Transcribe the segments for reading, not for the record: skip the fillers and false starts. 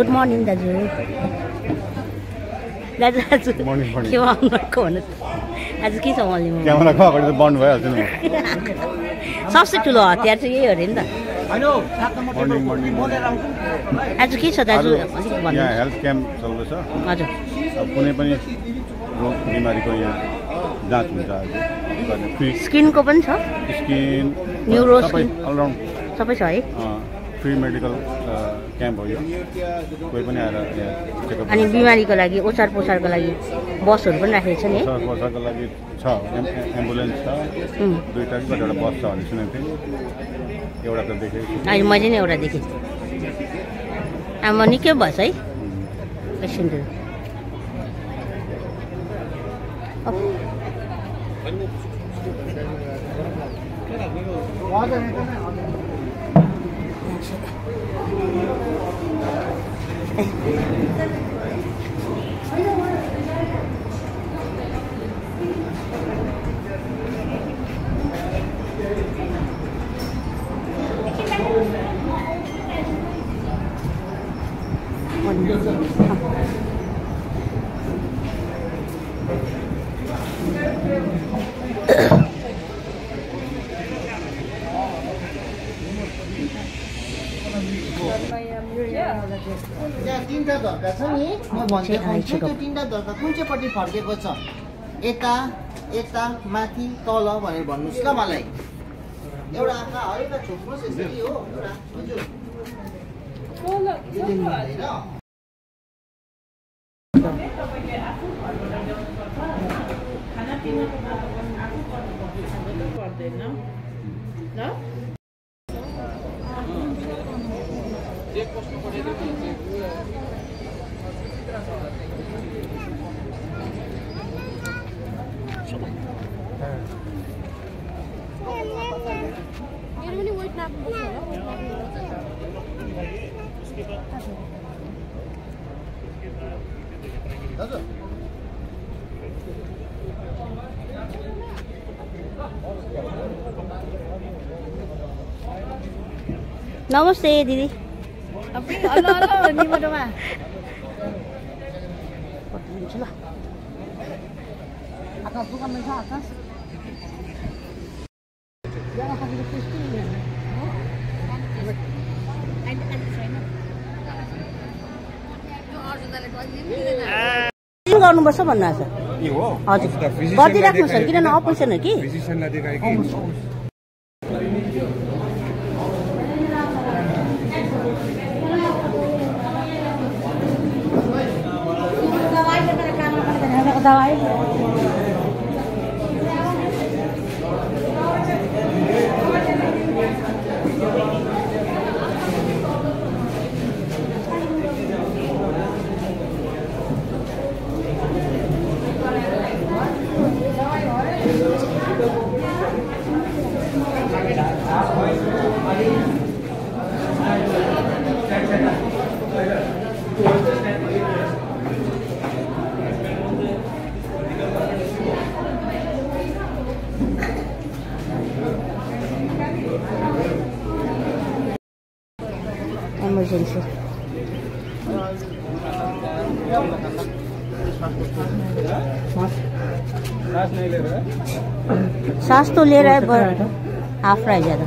Good morning दाजु। दाजु आज के आउनु भएको भन्नु आज के छ मैले क्यामेराको अगाडि त बन्द भइहाल्छ नि। सबसे ठुलो हतियार चाहिँ यही हो अरे नि त। आज के छ दाजु यहाँ हेल्थ क्याम्प चल्दैछ। हजुर कुनै पनि रोग बिमारीको यहाँ जाँच हुन्छ आज। स्किनको पनि छ, स्किन न्युरो सबै अलराउन्ड सबै छ है। फ्री मेडिकल क्याम्प हो यो। कोही पनि आएर यहाँ चेकअप। अनि बिमारीको लागि ओसार पोसारको लागि बसहरू पनि राखेको छ नि है। ओसार पोसारको लागि छ, एम्बुलेन्स छ, दुईवटा कि कतिवटा बस छ भन्ने सुनेको थिएँ। एउटा त देखेँ अहिले मैले नि एउटा देखेँ। अब म निकै भएछ है पेसेन्टहरू। तीनटा धर्का छ नि, म भन्छु त्यो तीनटा धर्का कुन चाहिँ पट्टि फर्केको छ, यता यता माथि तल भनेर भन्नुहोस् ल मलाई। एउटा आँखा हल्का छोप्नुहोस् यसरी हो एउटा। हजुर नमस्ते दिदी। गर्नुपर्छ भन्नुहुन्छ। हजुर गरिदिइराख्नु सर, किनभने अपरेसन हो कि। दवाई emergency. सांस तो ले रहा है पर हाफ रह जाता।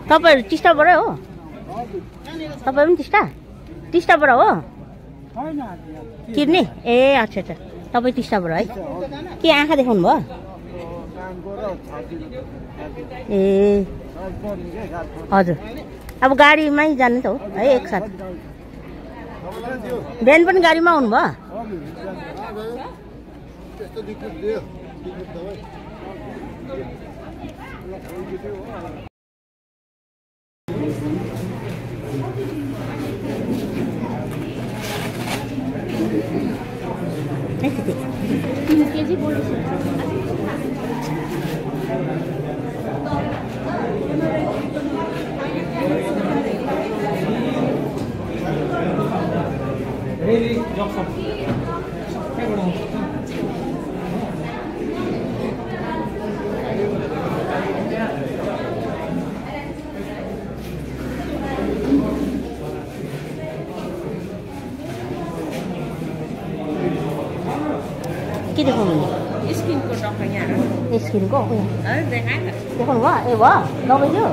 तपाईहरु टिस्टाबाट हो? तपाई पनि टिस्टाबाट हो? किर्ने ए अच्छा अच्छा, तपाई टिस्टाबाट है? के आँखा देखाउनु भयो? ए हजुर, अब गाडीमै जाने त हो है एकसाथ? बिहान पनि गाडीमा आउनु भयो? के देखाउनु नि स्किनको डक्टर यहाँ स्किनको देखाएन देखाउनु भयो ए भयो लगाइदियो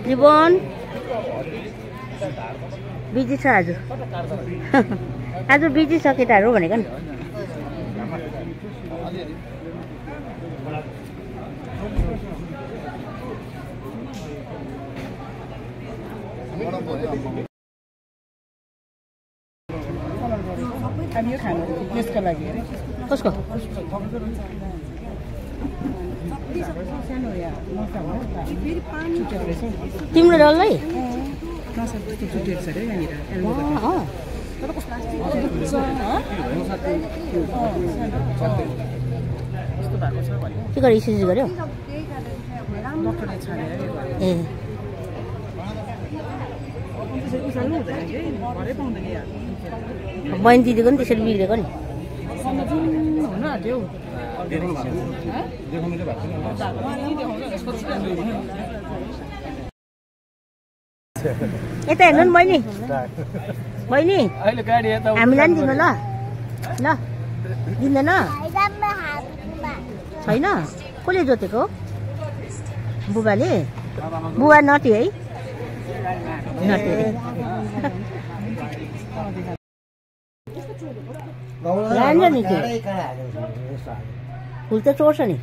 रिबन बिजी छ आज आज बिजी छ केटाहरू भनेको नि कसको तिम्रो डल्लै के गर्यो इसिजी गर्यो ए बहिनी दिदीको नि त्यसरी बिग्रेको नि यता हेर्नु नि बहिनी बहिनी हामीलाई नि दिनु ल ल दिँदैन छैन कसले जोतेको बुबाले बुबा नटी है नटी जान्छ नि त्यो फुल त चोर्छ नि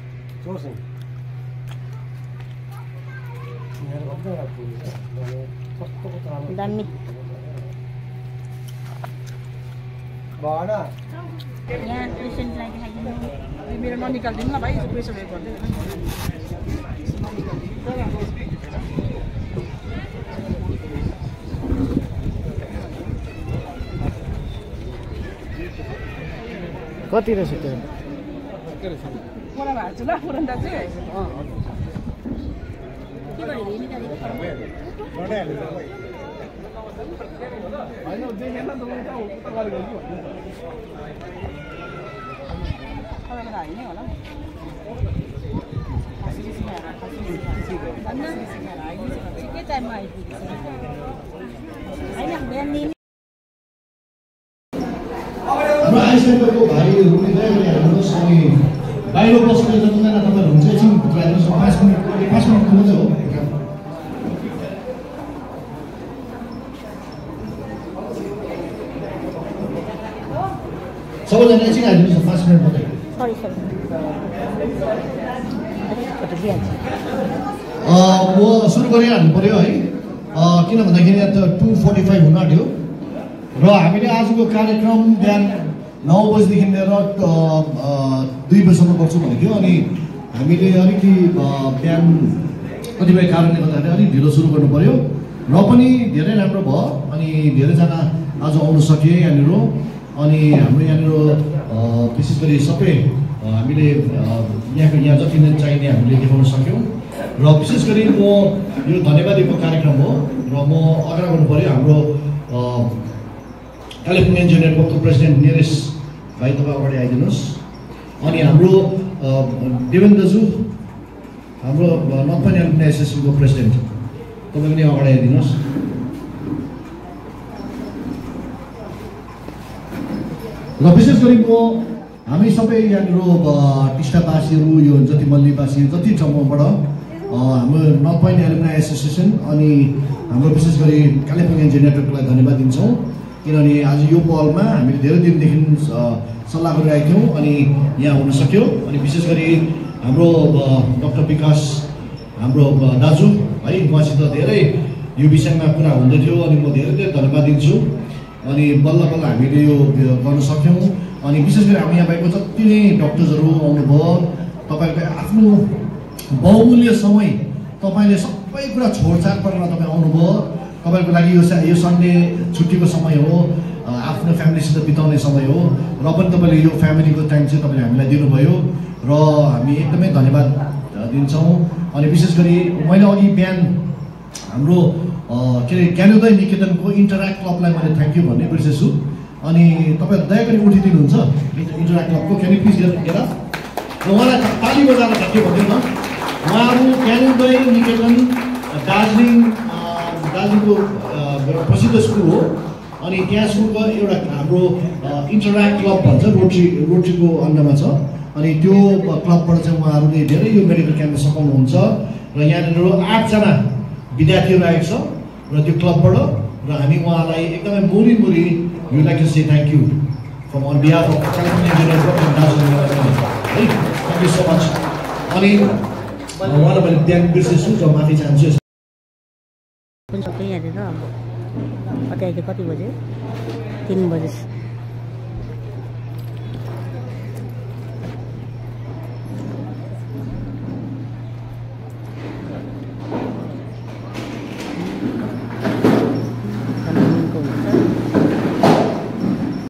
दामी मेरो ननिकालिदिनु ल भाइ प्रेसर कति रहेछ त्यो मलाई भाँच्छु ल पुरन दाजु ठिकै टाइममा आइपुग्छ आइसकेको भाइहरूले दया गरी हाल्नुहोस् अनि बाहिर बसेर जतिजना तपाईँहरू हुन्छ एकछिन भित्र हाल्नुहोस् 5 मिनटको मात्रै हो सबैजना एकछिन हालिदिनुहोस् 5 मिनट मात्रै म सुरु गरिहाल्नु पर्यो है किन भन्दाखेरि यहाँ त 2:45 हुन आँट्यो र हामीले आजको कार्यक्रम बिहान 9 बजीदेखि लिएर 2 बजीसम्म गर्छौँ भनेको थियो अनि हामीले अलिकति बिहान कतिपय कारणले गर्दाखेरि अलिक ढिलो सुरु गर्नु पर्यो र पनि धेरै राम्रो भयो अनि धेरैजना आज आउनु सके यहाँनिर अनि हाम्रो यहाँनिर विशेष गरी सबै हामीले यहाँ जति नै चाहिने हामीले देखाउन सक्यौँ र विशेष गरी म यो धन्यवादीको कार्यक्रम हो र म अगाडि गर्नु पर्यो हाम्रो कालेबुङ एनजिओ नेटवर्कको प्रेसिडेन्ट निरेश भाइ तपाईँ अगाडि आइदिनुहोस् अनि हाम्रो देवेन्द्र दाजु हाम्रो नर्थ पोइन्ट एलुमनी एसोसिएसनको प्रेसिडेन्ट तपाईँ पनि अगाडि आइदिनुहोस् र विशेष गरी म हामी सबै यहाँनिर टिस्टावासीहरू यो जति मल्लीवासी जति ठाउँबाट हाम्रो नर्थ पोइन्ट एलुमनी एसोसिएसन अनि हाम्रो विशेष गरी कालेबुङ एनजिओ नेटवर्कलाई धन्यवाद दिन्छौँ किनभने आज यो पहलमा हामीले धेरै दिनदेखि सल्लाह गरिरहेका थियौँ अनि यहाँ हुन सक्यो अनि विशेष गरी हाम्रो डाक्टर विकास हाम्रो दाजु है उहाँसित धेरै यो विषयमा कुरा हुँदै थियो अनि म धेरै धेरै धन्यवाद दिन्छु अनि बल्ल बल्ल हामीले यो गर्न सक्यौँ। अनि विशेष गरी हामी यहाँ भएको जति नै डक्टर्सहरू आउनुभयो, तपाईँको आफ्नो बहुमूल्य समय तपाईँले सबै कुरा छोडछाड गरेर तपाईँ आउनुभयो। तपाईँको लागि यो सन्डे छुट्टीको समय हो, आफ्नो फ्यामिलीसित बिताउने समय हो र पनि तपाईँले यो फ्यामिलीको टाइम चाहिँ तपाईँले हामीलाई दिनुभयो र हामी एकदमै धन्यवाद दिन्छौँ। अनि विशेष गरी मैले अघि बिहान हाम्रो के अरे ज्ञानोदय निकेतनको इन्टराक्ट क्लबलाई मैले थ्याङ्क यू भन्ने बिर्सेछु। अनि तपाईँ दया गरी उठिदिनुहुन्छ इन्टराक्ट क्लबको, can you please get up र उहाँलाई ताली बजाएर थ्याङ्क यू भन्दैन। उहाँहरू ज्ञानोदय निकेतन दार्जिलिङको प्रसिद्ध स्कुल हो। अनि त्यहाँ स्कुलको एउटा हाम्रो इन्टराक्ट क्लब भन्छ, रोटरीको अन्डरमा छ। अनि त्यो क्लबबाट चाहिँ उहाँहरूले धेरै यो मेडिकल क्याम्पमा सघाउनुहुन्छ र यहाँनिर 8 जना विद्यार्थीहरू आएको छ र त्यो क्लबबाट र हामी उहाँलाई एकदमै मुरी you like to say thank you from on behalf of Kalimpong engineers Darjeeling है, थ्याङ्क यू सो मच। अनि उहाँलाई मैले बिहान बिर्सेछु र माथि चाहन्छु सबै हेरेर अब कति अहिले कति बज्यो 3 बजे